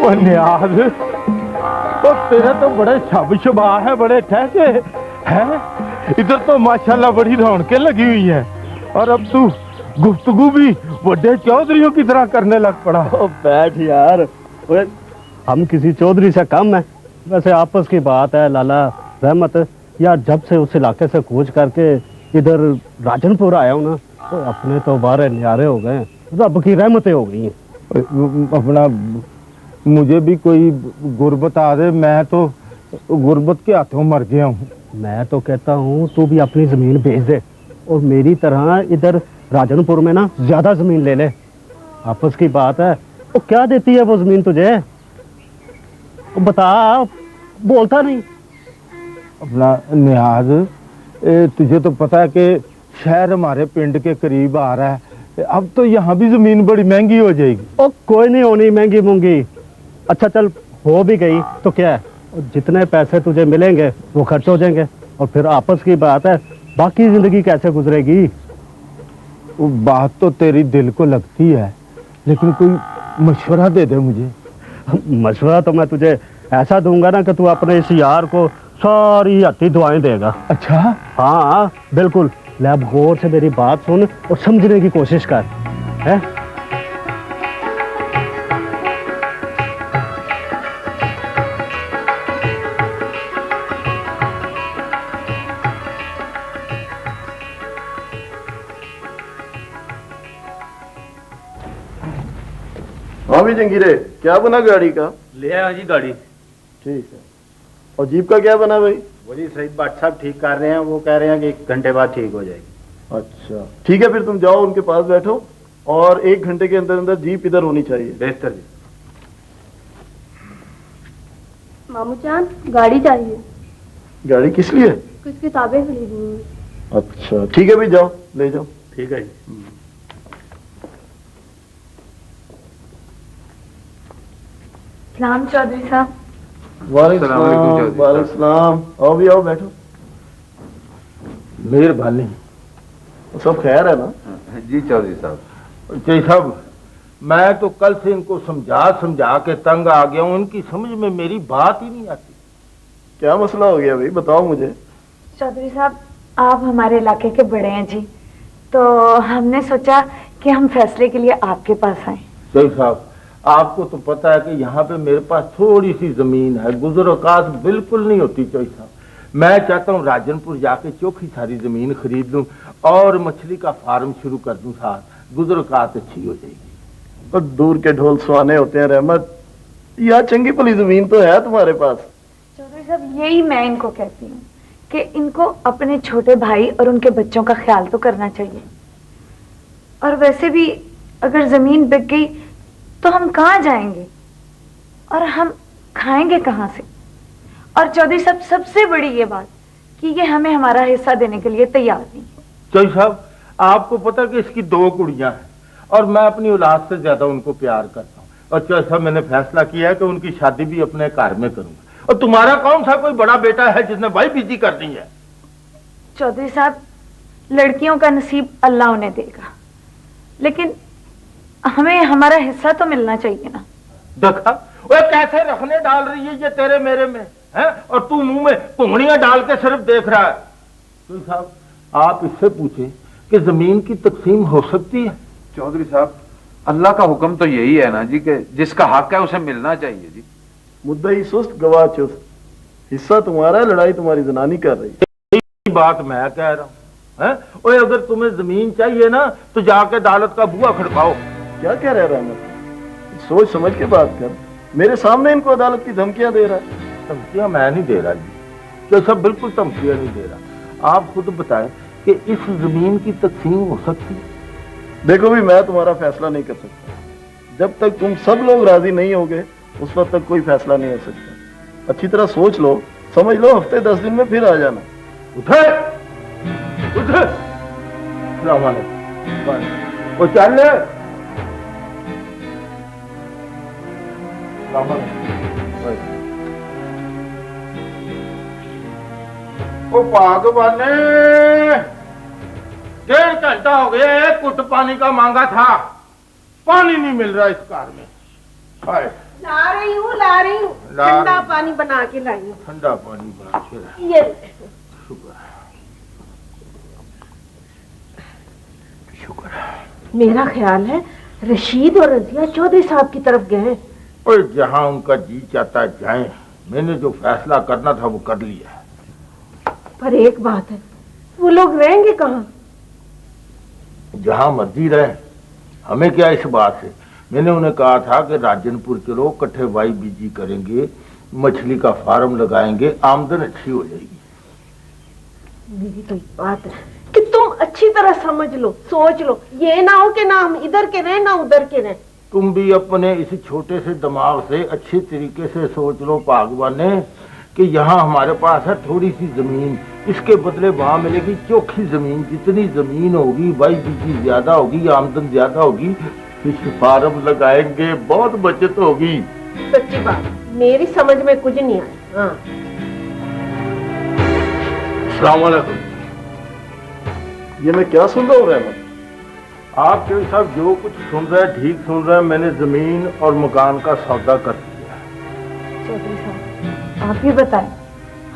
ओ नियाज, तो तेरे तो बड़े शब शबा है, बड़े ठहके हैं। इधर तो माशाल्लाह बड़ी रौनकें लगी हुई हैं, और अब तू गुफ्तगू भी बड़े चौधरियों की तरह करने लग पड़ा। ओ बैठ यार, हम किसी चौधरी से कम है। वैसे आपस की बात है लाला रहमत, यार जब से उस इलाके से कूच करके इधर राजनपुर आया हूँ ना, तो अपने तो बारे न्यारे हो गए, रब की रहमतें हो गई हैं। अपना मुझे भी कोई गुर्बत आ दे, मैं तो गुर्बत के हाथों मर गया हूँ। मैं तो कहता हूँ तू भी अपनी जमीन बेच दे और मेरी तरह इधर राजनपुर में ना ज्यादा जमीन ले ले। आपस की बात है। वो क्या देती है वो जमीन तुझे? बता, बोलता नहीं। अपना नियाज, तुझे तो पता है कि शहर हमारे पिंड के करीब आ रहा है, अब तो यहाँ भी जमीन बड़ी महंगी हो जाएगी। ओ कोई नहीं होनी महंगी मूंगी। अच्छा चल, हो भी गई तो क्या है, जितने पैसे तुझे मिलेंगे वो खर्च हो जाएंगे, और फिर आपस की बात है, बाकी जिंदगी कैसे गुजरेगी। वो बात तो तेरी दिल को लगती है, लेकिन कोई मशवरा दे दे मुझे। मशवरा तो मैं तुझे ऐसा दूंगा ना कि तू अपने इस यार को सारी हत्ती दुआएं देगा। अच्छा? हाँ बिल्कुल। ले अब गौर से मेरी बात सुन और समझने की कोशिश कर, है? हाँ भी जंगीरे, क्या बना गाड़ी का? ले आया जी गाड़ी। ठीक है। और जीप का क्या बना भाई? वो जी सईद बाट साहब ठीक कर रहे हैं, वो कह रहे हैं कि 1 घंटे बाद ठीक हो जाएगी। अच्छा ठीक है, फिर तुम जाओ उनके पास बैठो और 1 घंटे के अंदर अंदर जीप इधर होनी चाहिए। बेहतर जी। मामू जान, गाड़ी चाहिए। गाड़ी किस लिए? कुछ किताबें खरीदनी है। अच्छा ठीक है भाई, जाओ ले जाओ। ठीक है जी। सलाम चौधरी साहब। वालेकुम सलाम। आओ भी आओ, बैठो। मेहरबानी। सब खैर है ना? जी चौधरी साहब। चौधरी साहब, मैं तो कल से इनको समझा समझा के तंग आ गया हूँ, इनकी समझ में मेरी बात ही नहीं आती। क्या मसला हो गया भाई, बताओ मुझे। चौधरी साहब, आप हमारे इलाके के बड़े हैं जी, तो हमने सोचा कि हम फैसले के लिए आपके पास आए। चौधरी साहब, आपको तो पता है कि यहाँ पे मेरे पास थोड़ी सी जमीन है, गुजर औकात बिल्कुल नहीं होती। चौधरी साहब, मैं चाहता हूँ राजनपुर जाके चौखी सारी जमीन खरीद लूँ और मछली का फार्म शुरू कर दूँ, साथ गुजर औकात अच्छी हो जाएगी। और दूर के ढोल सुहाने होते हैं रहमत, यह चंगी भली जमीन तो है तुम्हारे पास। चौधरी साहब, यही मैं इनको कहती हूँ कि इनको अपने छोटे भाई और उनके बच्चों का ख्याल तो करना चाहिए। और वैसे भी अगर जमीन बिक गई तो हम कहाँ जाएंगे और हम खाएंगे कहाँ से? और चौधरी साहब, सबसे बड़ी ये बात कि ये हमें हमारा हिस्सा देने के लिए तैयार नहीं। चौधरी साहब, आपको पता है कि इसकी 2 कुड़ियां हैं और मैं अपनी औलाद से ज्यादा उनको प्यार करता हूँ, और चौधरी साहब मैंने फैसला किया है कि उनकी शादी भी अपने घर में करूंगा। और तुम्हारा कौन सा कोई बड़ा बेटा है जिसने भाई बीजी कर दी है? चौधरी साहब, लड़कियों का नसीब अल्लाह उन्हें देगा, लेकिन हमें हमारा हिस्सा तो मिलना चाहिए ना। देखा वो कैसे रखने डाल रही है ये तेरे मेरे में है, और तू मुंह में घुंघड़ियां डाल के सिर्फ देख रहा है। तो साहब, आप इससे पूछे कि जमीन की तकसीम हो सकती है? चौधरी साहब, अल्लाह का हुक्म तो यही है ना जी कि जिसका हक है उसे मिलना चाहिए जी। मुद्दई सुस्त गवाह चुस्त, हिस्सा तुम्हारा है, लड़ाई तुम्हारी जनानी कर रही है। यही बात मैं कह रहा हूँ। ओए, अगर तुम्हें जमीन चाहिए ना तो जाके अदालत का बुआ खड़काओ। क्या कह रहा है रहमत, सोच समझ के बात कर। मेरे सामने इनको अदालत की धमकियां दे रहा है। धमकियां मैं नहीं दे रहा जी, तो सब बिल्कुल धमकियां नहीं दे रहा। आप खुद बताएं कि इस जमीन की तकसीम हो सकती है? देखो भी, मैं तुम्हारा फैसला नहीं कर सकता। जब तक तुम सब लोग राजी नहीं होगे उस वक्त तक कोई फैसला नहीं हो सकता। अच्छी तरह सोच लो, समझ लो, हफ्ते 10 दिन में फिर आ जाना। उठे उठे, वो चल ओ भगवाने, 1.5 घंटा हो गया, 1 घुट पानी का मांगा था, पानी नहीं मिल रहा इस कार में। हाय, ला रही हूँ ला ठंडा रही। पानी बना के लाई हूँ। ठंडा पानी बना के ला। ये शुक्र है, शुक्र है। मेरा ख्याल है रशीद और रजिया चौधरी साहब की तरफ गए हैं। और जहाँ उनका जी चाहता है जाए, मैंने जो फैसला करना था वो कर लिया है। पर एक बात है, वो लोग रहेंगे कहाँ? जहाँ मर्जी रहे, हमें क्या इस बात से। मैंने उन्हें कहा था कि राजनपुर चलो, इकट्ठे वाई बीजी करेंगे, मछली का फार्म लगाएंगे, आमदन अच्छी हो जाएगी। मेरी तो एक बात है कि तुम अच्छी तरह समझ लो, सोच लो, ये ना हो कि ना हम इधर के रहें ना उधर के रहें। तुम भी अपने इस छोटे से दिमाग से अच्छे तरीके से सोच लो भागवाने, कि यहाँ हमारे पास है थोड़ी सी जमीन, इसके बदले वहां मिलेगी चोखी जमीन। जितनी जमीन होगी वाई बीजी ज्यादा होगी, आमदन ज्यादा होगी, फिश फार्म लगाएंगे, बहुत बचत होगी। सच्ची बात मेरी समझ में कुछ नहीं आया। हाँ अस्सलाम वालेकुम। ये मैं क्या सुन रहा हूँ रहमत? आप चौधरी साहब जो कुछ सुन रहे हैं ठीक सुन रहे हैं। मैंने जमीन और मकान का सौदा कर दिया है। चौधरी साहब आप ही बताएं,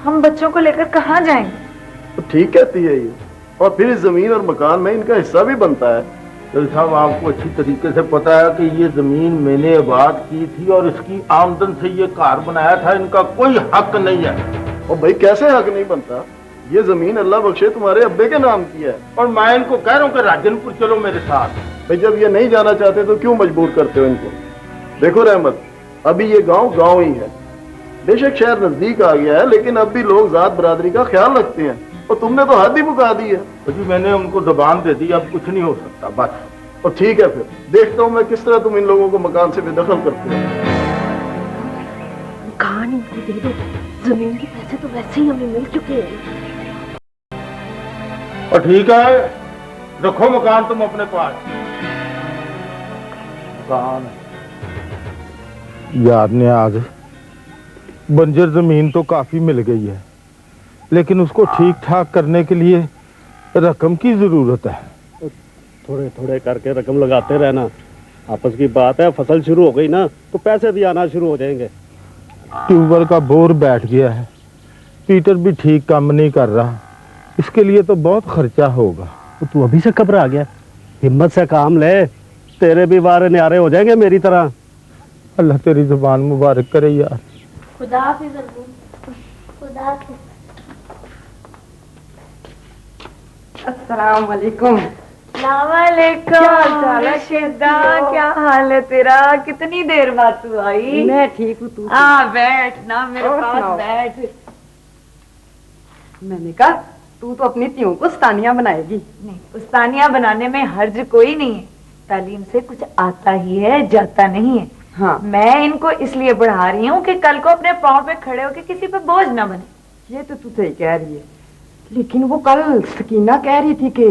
हम बच्चों को लेकर कहाँ जाएंगे? तो ठीक कहती है ये, और फिर इस जमीन और मकान में इनका हिस्सा भी बनता है। चौधरी साहब आपको अच्छी तरीके से पता है कि ये जमीन मैंने आबाद की थी और इसकी आमदन से ये कार बनाया था, इनका कोई हक नहीं है। और भाई कैसे हक नहीं बनता? ये जमीन अल्लाह बख्शे तुम्हारे अब्बे के नाम की है। और मैं इनको कह रहा हूँ कि राजनपुर चलो मेरे साथ। भाई जब ये नहीं जाना चाहते तो क्यों मजबूर करते हो इनको? देखो रहमत, अभी ये गांव ही है। बेशक शहर नजदीक आ गया है, लेकिन अब भी लोग जात बरादरी का ख्याल रखते हैं, और तुमने तो हद ही मुका दी है। तो जी मैंने उनको जबान दे दी, अब कुछ नहीं हो सकता बस। और ठीक है, फिर देखता हूँ मैं किस तरह तुम इन लोगों को मकान से बेदखल करते हो। मकान इनको दे दो, जमीन के पैसे तो वैसे ही हमें मिल चुके हैं। और ठीक है, रखो मकान तुम अपने पास। मकान याद ने आज बंजर जमीन तो काफी मिल गई है, लेकिन उसको ठीक ठाक करने के लिए रकम की जरूरत है। थोड़े थोड़े करके रकम लगाते रहना, आपस की बात है। फसल शुरू हो गई ना तो पैसे भी आना शुरू हो जाएंगे। ट्यूबवेल का बोर बैठ गया है, पीटर भी ठीक काम नहीं कर रहा, इसके लिए तो बहुत खर्चा होगा। तो तू अभी से घबरा गया? हिम्मत से काम ले, तेरे भी वारे न्यारे हो जाएंगे मेरी तरह। अल्लाह तेरी जुबान मुबारक करे यार। खुदा हाफिज़ अब्बू, खुदा हाफिज़। अस्सलाम वालेकुम। वालेकुम। क्या हाल चाल है? शिदा, क्या हाल है तेरा? कितनी देर बाद तू आई? मैं ठीक हूँ, तू? हाँ बैठ ना मेरे और पास सुनाओ। बैठ। मैंने कहा तू तो अपनी तियों को स्तानिया बनाएगी। नहीं, उस्तानिया बनाने में हर्ज कोई नहीं है। तालीम से कुछ आता ही है, जाता नहीं है। हाँ मैं इनको इसलिए पढ़ा रही हूँ कि कल को अपने पाँव पे खड़े होकर किसी पे बोझ ना बने। ये तो तू सही कह रही है, लेकिन वो कल सकीना कह रही थी कि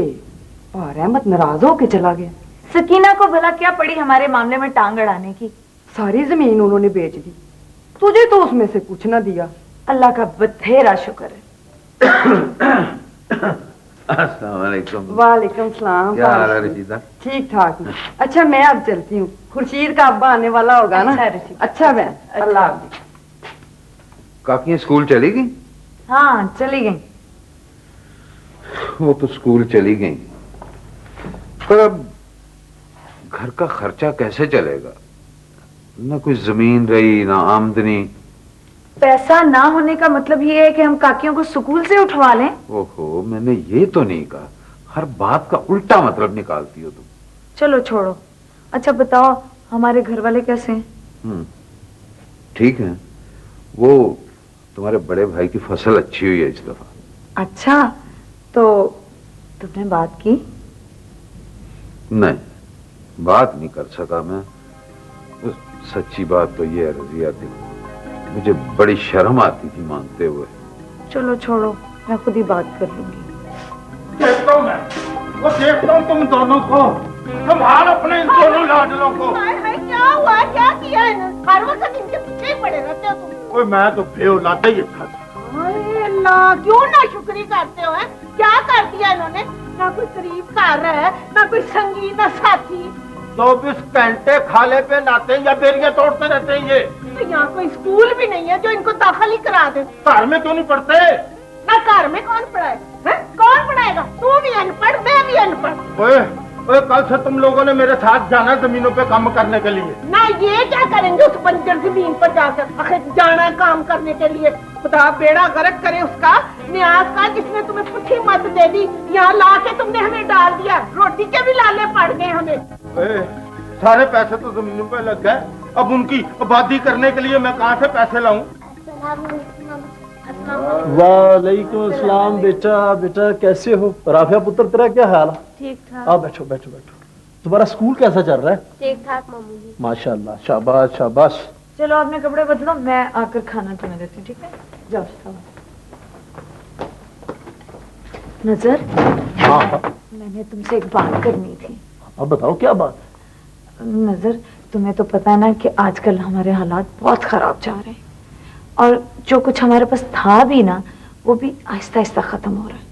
और रहमत नाराज होके चला गया। सकीना को भला क्या पड़ी हमारे मामले में टांग अड़ाने की? सारी जमीन उन्होंने बेच दी, तुझे तो उसमें से कुछ ना दिया। अल्लाह का बथेरा शुक्र है। अस्सलाम वालेकुम। वालेकुम सलाम। क्या हाल है रशीदा? ठीक ठाक हूँ। अच्छा मैं अब चलती हूँ, खुर्शीद का अब्बा आने वाला होगा ना। अच्छा रशीद। अच्छा बहन, अल्लाह हाफिज़। काकी स्कूल चली गई? हाँ चली गई। वो तो स्कूल चली गई, पर अब घर का खर्चा कैसे चलेगा? ना कोई जमीन रही ना आमदनी। पैसा ना होने का मतलब ये है कि हम काकियों को स्कूल से उठवा लें? ओहो, मैंने ये तो नहीं कहा। हर बात का उल्टा मतलब निकालती हो तुम। चलो छोड़ो। अच्छा बताओ हमारे घर वाले कैसे हैं? ठीक है, वो तुम्हारे बड़े भाई की फसल अच्छी हुई है इस दफा। अच्छा, तो तुमने बात की? नहीं, बात नहीं कर सका मैं। सच्ची बात तो ये है रजिया थी, मुझे बड़ी शर्म आती थी मांगते हुए। चलो छोड़ो, मैं खुद ही बात कर लूंगी। देखता हूँ मैं, वो देखता हूँ तुम दोनों को। संभाल अपने इन दोनों लाडलों को। क्या हुआ? क्या किया इन्होंने? हर वक्त इनके पीछे ही पड़े रहते हो तुम। ओए मैं तो बेऔलादा ही था। अरे अल्लाह, क्यों ना शुक्री करते हो? क्या कर दिया इन्होंने? ना कोई करीब कर रहा है, ना कोई संगी, ना साथी। 24 घंटे खाले पे लाते हैं या बेरिया तोड़ते रहते हैं ये। तो यहाँ कोई स्कूल भी नहीं है जो इनको दाखिल ही करा दे। घर में क्यों नहीं पढ़ते? ना घर में कौन पढ़ाए? कौन पढ़ाएगा? तू भी अनपढ़, मैं भी अनपढ़। ओए ओए, कल से तुम लोगों ने मेरे साथ जाना जमीनों पे काम करने के लिए। ना ये क्या करेंगे उस बंजर जमीन पर जाकर? आखिर जाना है काम करने के लिए। खुदा बेड़ा गर्क करे उसका न्याज का, जिसने तुम्हें पुठी मत दे दी, यहाँ ला के तुमने हमें डाल दिया। रोटी के भी लाले पड़ गए हमें। सारे पैसे तो जमीनों पे लग गए, अब उनकी आबादी करने के लिए मैं कहाँ से पैसे लाऊं? वालेकुम अस्सलाम बेटा। बेटा कैसे हो? राफिया पुत्र, तेरा क्या हाल है? ठीक ठाक। आओ बैठो बैठो बैठो। तुम्हारा स्कूल कैसा चल रहा है? ठीक ठाक मामू जी। माशाल्लाह, शाबाश शाबाश। चलो अपने कपड़े बदलो, मैं आकर खाना तुम्हें देती हूँ, ठीक है? जाओ खाओ। नजर, हाँ, मैंने तुमसे एक बात करनी थी। अब बताओ क्या बात है? नजर, तुम्हें तो पता है ना कि आजकल हमारे हालात बहुत खराब जा रहे हैं, और जो कुछ हमारे पास था भी ना, वो भी आहिस्ता आहिस्ता खत्म हो रहा है।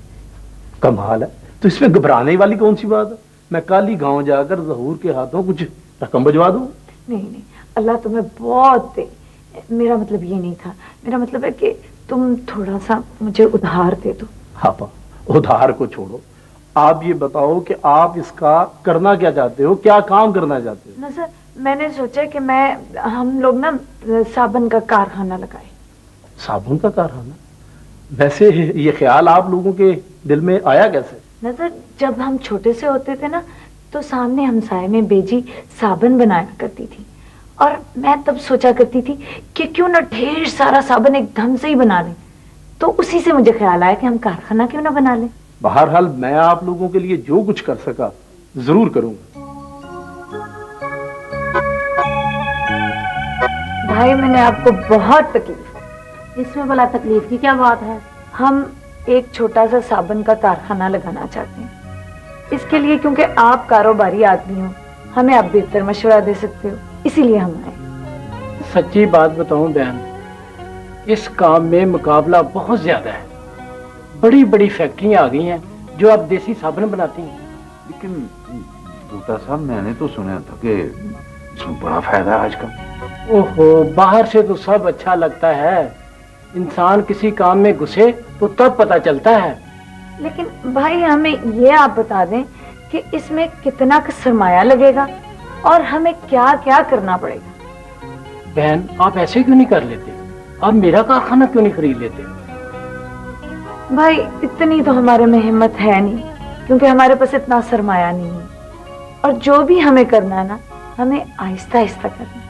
कमाल है, तो इसमें घबराने वाली कौन सी बात है? मैं कल ही गांव जाकर जहूर के हाथों कुछ रकम भिजवा दूं। नहीं नहीं, अल्लाह तुम्हें बहुत दे। मेरा मतलब ये नहीं था, मेरा मतलब है कि तुम थोड़ा सा मुझे उधार दे दो। हाँ, उधार को छोड़ो, आप ये बताओ कि आप इसका करना क्या चाहते हो, क्या काम करना चाहते हो? नजर, मैंने सोचा कि हम लोग ना साबुन का कारखाना लगाए। साबुन का कारखाना? वैसे ये ख्याल आप लोगों के दिल में आया कैसे? नजर, जब हम छोटे से होते थे ना, तो सामने हमसाए में बेजी साबुन बनाया करती थी, और मैं तब सोचा करती थी कि क्यों ना ढेर सारा साबुन एकदम से ही बना लें। तो उसी से मुझे ख्याल आया कि हम कारखाना क्यों ना बना लें। बहरहाल मैं आप लोगों के लिए जो कुछ कर सका जरूर करूंगा। भाई, मैंने आपको बहुत तकलीफ। इसमें भला तकलीफ की क्या बात है? हम एक छोटा सा साबुन का कारखाना लगाना चाहते हैं। इसके लिए क्योंकि आप कारोबारी आदमी हो, हमें आप बेहतर मशवरा दे सकते हो, इसीलिए हम आए। सच्ची बात बताऊं बहन, इस काम में मुकाबला बहुत ज्यादा है। बड़ी बड़ी फैक्ट्रियां आ गई हैं जो अब देसी साबुन बनाती हैं। लेकिन बूटा साहब, मैंने तो सुना था कि इसमें बड़ा फायदा है आजकल। ओहो, बाहर से तो सब अच्छा लगता है, इंसान किसी काम में घुसे तो तब पता चलता है। लेकिन भाई, हमें ये आप बता दें कि इसमें कितना का सरमाया लगेगा और हमें क्या क्या करना पड़ेगा। बहन, आप ऐसे क्यों नहीं कर लेते? आप मेरा कारखाना क्यों नहीं खरीद लेते? भाई, इतनी तो हमारे में हिम्मत है नहीं, क्योंकि हमारे पास इतना सरमाया नहीं है, और जो भी हमें करना है ना, हमें आहिस्ता आहिस्ता करना है।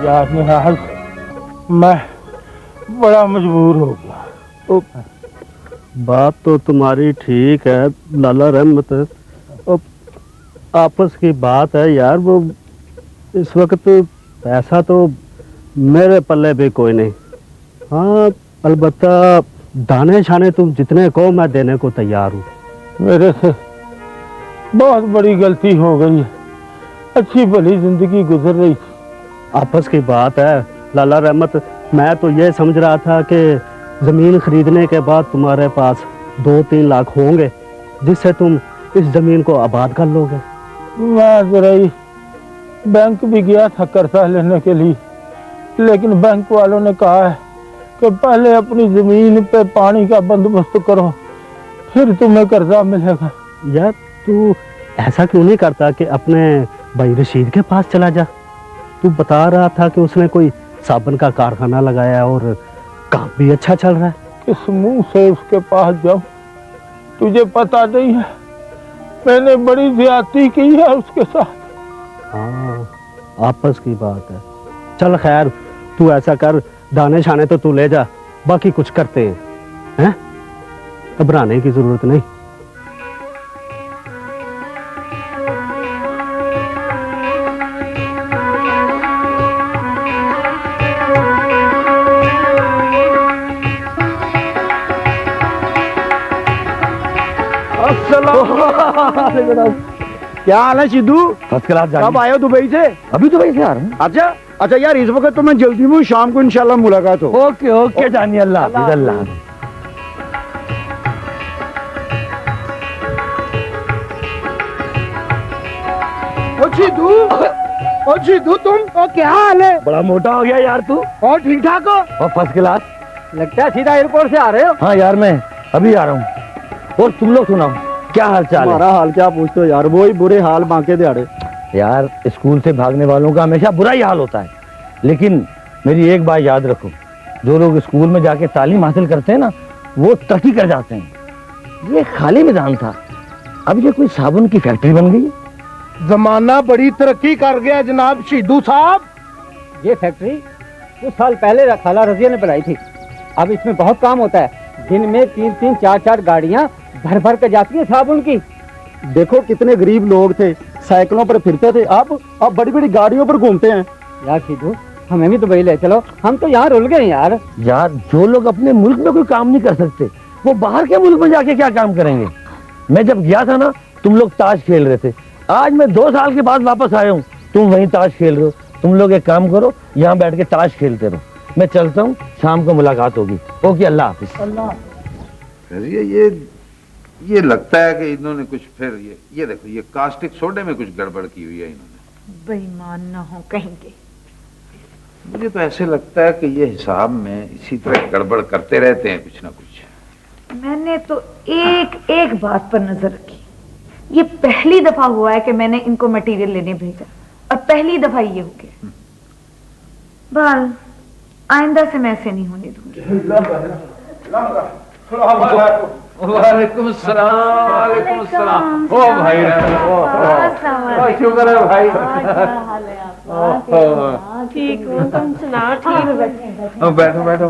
यार निहाल, मैं बड़ा मजबूर हो गया। बात तो तुम्हारी ठीक है लाला रहमत, आपस की बात है यार। वो इस वक्त पैसा तो मेरे पल्ले भी कोई नहीं। हाँ, अलबत्ता दाने शाने तुम जितने कहो मैं देने को तैयार हूँ। मेरे से बहुत बड़ी गलती हो गई है, अच्छी भली जिंदगी गुजर रही थी। आपस की बात है लाला रहमत, मैं तो ये समझ रहा था कि जमीन खरीदने के बाद तुम्हारे पास 2-3 लाख होंगे, जिससे तुम इस जमीन को आबाद कर लोगे। मैं जरा ही बैंक भी गया था कर्जा लेने के लिए, लेकिन बैंक वालों ने कहा है कि पहले अपनी जमीन पे पानी का बंदोबस्त करो, फिर तुम्हें कर्जा मिलेगा। यार तू ऐसा क्यों नहीं करता कि अपने भाई रशीद के पास चला जा? तू बता रहा था कि उसने कोई साबुन का कारखाना लगाया और काम भी अच्छा चल रहा है। किस मुंह से उसके पास जाऊं? तुझे पता नहीं है, मैंने बड़ी ज्यादती की है उसके साथ। हाँ, आपस की बात है। चल खैर, तू ऐसा कर, दाने शाने तो तू ले जा, बाकी कुछ करते हैं। घबराने की जरूरत नहीं। क्या हाल है सिद्धू? फर्स्ट क्लास कब आए हो दुबई से? अभी दुबई से आ रहे हैं। अच्छा अच्छा यार, इस वक्त तो मैं जल्दी में हूँ, शाम को इंशाल्लाह मुलाकात हो। ओके ओके जानिए, अल्लाह हाफिज, अल्लाह हाफिज। सिद्धू तुम और क्या हाल है? बड़ा मोटा हो गया यार तू। और ठीक ठाक हो? और फर्स्ट क्लास। लगता है सीधा एयरपोर्ट से आ रहे हो। हाँ यार, मैं अभी आ रहा हूँ। और तुम लोग सुनाओ, क्या हाल चाल है? हमारा हाल क्या पूछते हो यार, वही बुरे हाल बांके दिहाड़े। यार स्कूल से भागने वालों का हमेशा बुरा ही हाल होता है, लेकिन मेरी एक बात याद रखो, जो लोग स्कूल में जाके तालीम हासिल करते हैं ना, वो तरक्की कर जाते हैं। ये खाली मैदान था, अब ये कोई साबुन की फैक्ट्री बन गई। जमाना बड़ी तरक्की कर गया जनाब सिद्धू साहब। ये फैक्ट्री कुछ साल पहले खाला रजिया ने बनाई थी। अब इसमें बहुत काम होता है, दिन में 3-3, 4-4 गाड़ियां भर भर कर जाती है साबुन की। देखो कितने गरीब लोग थे, साइकिलों पर फिरते थे, अब बड़ी बड़ी गाड़ियों पर घूमते हैं। यार सिद्धू, हमें भी दुबई ले चलो, हम तो यहाँ रुल गए यार। यार जो लोग अपने मुल्क में कोई काम नहीं कर सकते, वो बाहर के मुल्क में जाके क्या काम करेंगे? मैं जब गया था ना, तुम लोग ताश खेल रहे थे। आज मैं 2 साल के बाद वापस आया हूँ, तुम वहीं ताश खेल रहे हो। तुम लोग एक काम करो, यहाँ बैठ के ताश खेलते रहो। मैं चलता हूँ, शाम को मुलाकात होगी। ओके, अल्लाह हाफिज। ये लगता है कि इन्होंने कुछ फिर ये देखो, ये कास्टिक सोडे में कुछ गड़बड़ की हुई है इन्होंने। बेईमान न हो कहेंगे। मुझे तो ऐसे लगता है कि ये हिसाब में इसी तरह गड़बड़ करते रहते हैं कुछ ना कुछ। मैंने तो एक बात पर नजर रखी, ये पहली दफा हुआ है कि मैंने इनको मटेरियल लेने भेजा, और पहली दफा ये हो गया। बहरहाल आइंदा से मैं ऐसे नहीं होने दूंगी। वालेकुम सलाम, वालेकुम सलाम। ओ भाई, शुक्र है भाई। ठीक हो तुम? सुनाओ। ठीक हो? बैठो बैठो।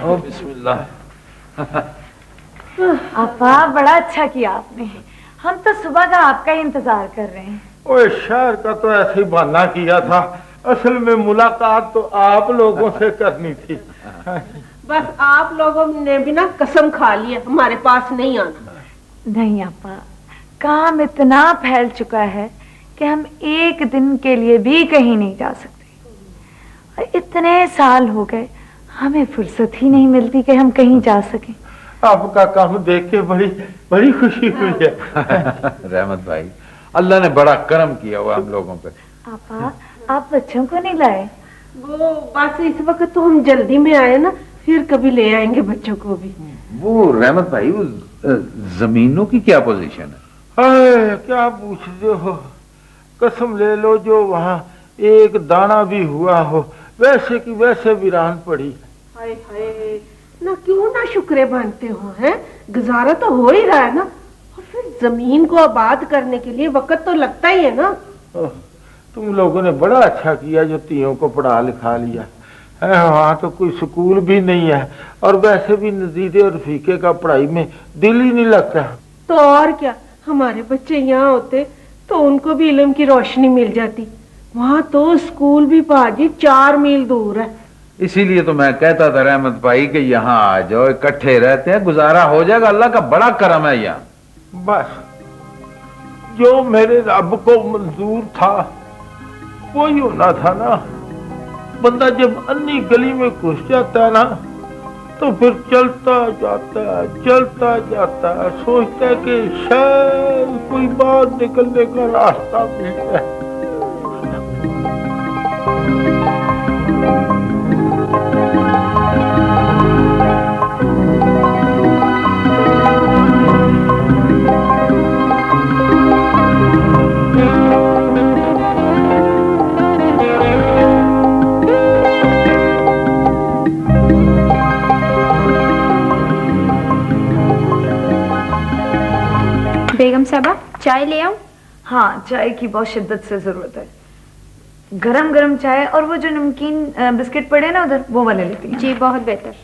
ओ बिस्मिल्लाह। आपा बड़ा अच्छा किया आपने, हम तो सुबह का आपका ही इंतजार कर रहे हैं। ओए शहर का तो ऐसे ही बहाना किया था, असल में मुलाकात तो आप लोगों से करनी थी। बस आप लोगों ने भी ना कसम खा लिया हमारे पास नहीं आना। नहीं आपा, काम इतना फैल चुका है कि हम एक दिन के लिए भी कहीं नहीं जा सकते, और इतने साल हो गए हमें फुर्सत ही नहीं मिलती कि हम कहीं जा सकें। आपका काम देख के बड़ी खुशी हुई है। रहमत भाई, अल्लाह ने बड़ा करम किया हुआ हम लोगों पे। आपा, आप बच्चों को नहीं लाए? वो बस इस वक्त तो हम जल्दी में आए ना, फिर कभी ले आएंगे बच्चों को भी। वो रहमत भाई, वो जमीनों की क्या पोजीशन है? अरे क्या पूछते हो, कसम ले लो जो वहाँ एक दाना भी हुआ हो वैसे की वैसे वीरान पड़ी। हाय हाय, ना क्यों ना शुक्रे बनते हो, हैं? गुजारा तो हो ही रहा है ना, और फिर जमीन को आबाद करने के लिए वक्त तो लगता ही है ना। तुम लोगों ने बड़ा अच्छा किया जो तियों को पढ़ा लिखा लिया है। वहाँ तो कोई स्कूल भी नहीं है, और वैसे भी नजीदे और फीके का पढ़ाई में दिल ही नहीं लगता। तो और क्या, हमारे बच्चे यहाँ होते तो उनको भी इल्म की रोशनी मिल जाती। वहाँ तो स्कूल भी पाजी 4 मील दूर है। इसीलिए तो मैं कहता था रहमत भाई कि यहाँ आ जाओ, इकट्ठे रहते हैं, गुजारा हो जाएगा। अल्लाह का बड़ा करम है यहाँ। बस जो मेरे रब को मंजूर था वही होना था ना। बंदा जब अन्नी गली में घुस जाता है ना, तो फिर चलता जाता सोचता है कि शायद कोई बाहर निकलने का रास्ता मिल जाए। बेगम साहबा, चाय ले आऊं? हाँ, चाय की बहुत शिद्दत से जरूरत है। गरम गरम चाय, और वो जो नमकीन बिस्किट पड़े ना उधर, वो वाले लेती हैं। जी बहुत बेहतर।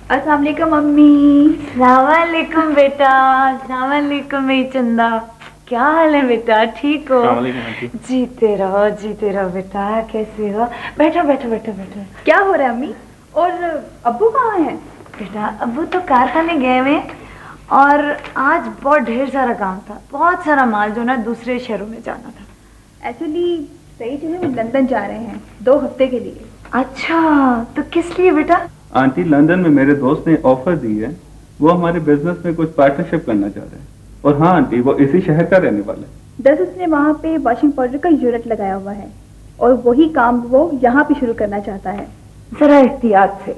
अस्सलाम वालेकुम मम्मी। अस्सलाम वालेकुम बेटा। अस्सलाम वालेकुम मेरी चंदा। क्या हाल है बेटा, ठीक हो? आंटी। जीते रहो बेटा। कैसे हो? बैठो बैठो बैठो बैठो। क्या हो रहा है अम्मी? और अब्बू कहाँ हैं? बेटा अब्बू तो कारखाने गए हुए और आज बहुत ढेर सारा काम था, बहुत सारा माल जो ना दूसरे शहरों में जाना था। एक्चुअली सही जो है वो लंदन जा रहे हैं 2 हफ्ते के लिए। अच्छा, तो किस लिए बेटा? आंटी, लंदन में मेरे दोस्त ने ऑफर दी है, वो हमारे बिजनेस में कुछ पार्टनरशिप करना चाह रहे हैं। और हाँ आंटी, वो इसी शहर का रहने वाला है। दरअसल उसने वहाँ पे वॉशिंग पाउडर का यूनिट लगाया हुआ है और वही काम वो यहाँ पे शुरू करना चाहता है। जरा एहतियात से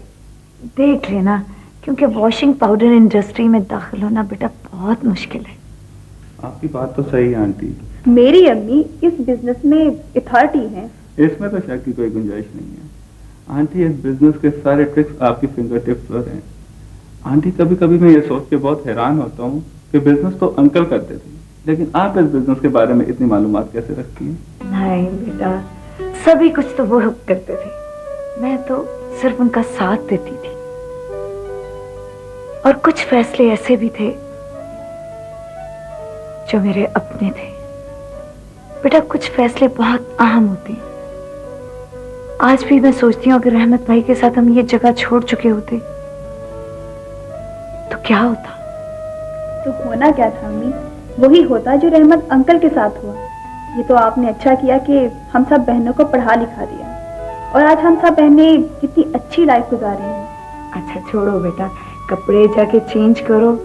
देख लेना, क्योंकि वॉशिंग पाउडर इंडस्ट्री में दाखिल होना बेटा बहुत मुश्किल है। आपकी बात तो सही है आंटी। मेरी अम्मी इस बिजनेस में अथॉरिटी है। इसमें तो शक की कोई गुंजाइश नहीं है आंटी। इस बिजनेस के सारे ट्रिक्स आपकी फिंगर टिप्स पर हैं आंटी। कभी कभी मैं ये सोच के बहुत हैरान होता हूँ कि बिजनेस तो अंकल करते थे, लेकिन आप इस बिजनेस के बारे में इतनी मालूमात कैसे रखती हैं? नहीं बेटा, सभी कुछ तो वो करते थे, मैं तो सिर्फ उनका साथ देती थी। और कुछ फैसले ऐसे भी थे जो मेरे अपने थे। बेटा कुछ फैसले बहुत अहम होते हैं। आज भी मैं सोचती हूँ अगर रहमत भाई के साथ हम ये जगह छोड़ चुके होते तो क्या होता। तो होना क्या था अम्मी? वही होता जो रहमत अंकल के साथ हुआ। ये तो आपने अच्छा किया कि हम सब बहनों को पढ़ा लिखा दिया और आज हम सब बहनें कितनी अच्छी लाइफ गुजार रही हैं। अच्छा छोड़ो बेटा, कपड़े जाके चेंज करो,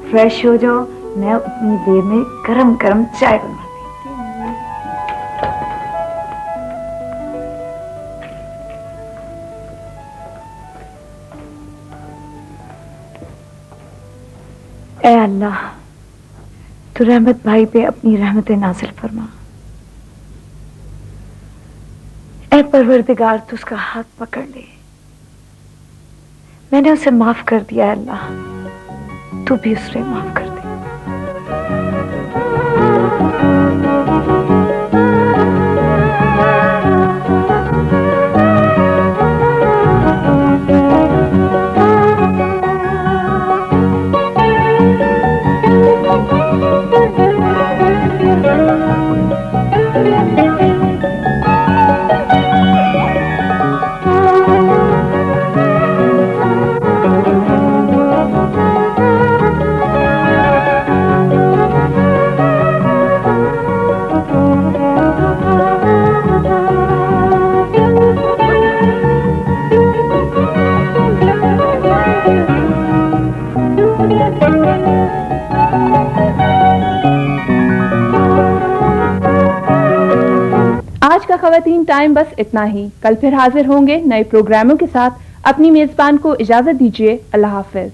फ्रेश हो जाओ, मैं उतनी देर में गरम गरम चाय बनवा ए अल्लाह, तू रहमत भाई पे अपनी रहमत नाज़िल फरमा। ए परवरदिगार, तू उसका हाथ पकड़ ले। मैंने उसे माफ कर दिया है अल्लाह, तू भी उसे माफ कर दे। आज का खवातीन टाइम बस इतना ही। कल फिर हाजिर होंगे नए प्रोग्रामों के साथ। अपनी मेजबान को इजाजत दीजिए। अल्लाह हाफिज।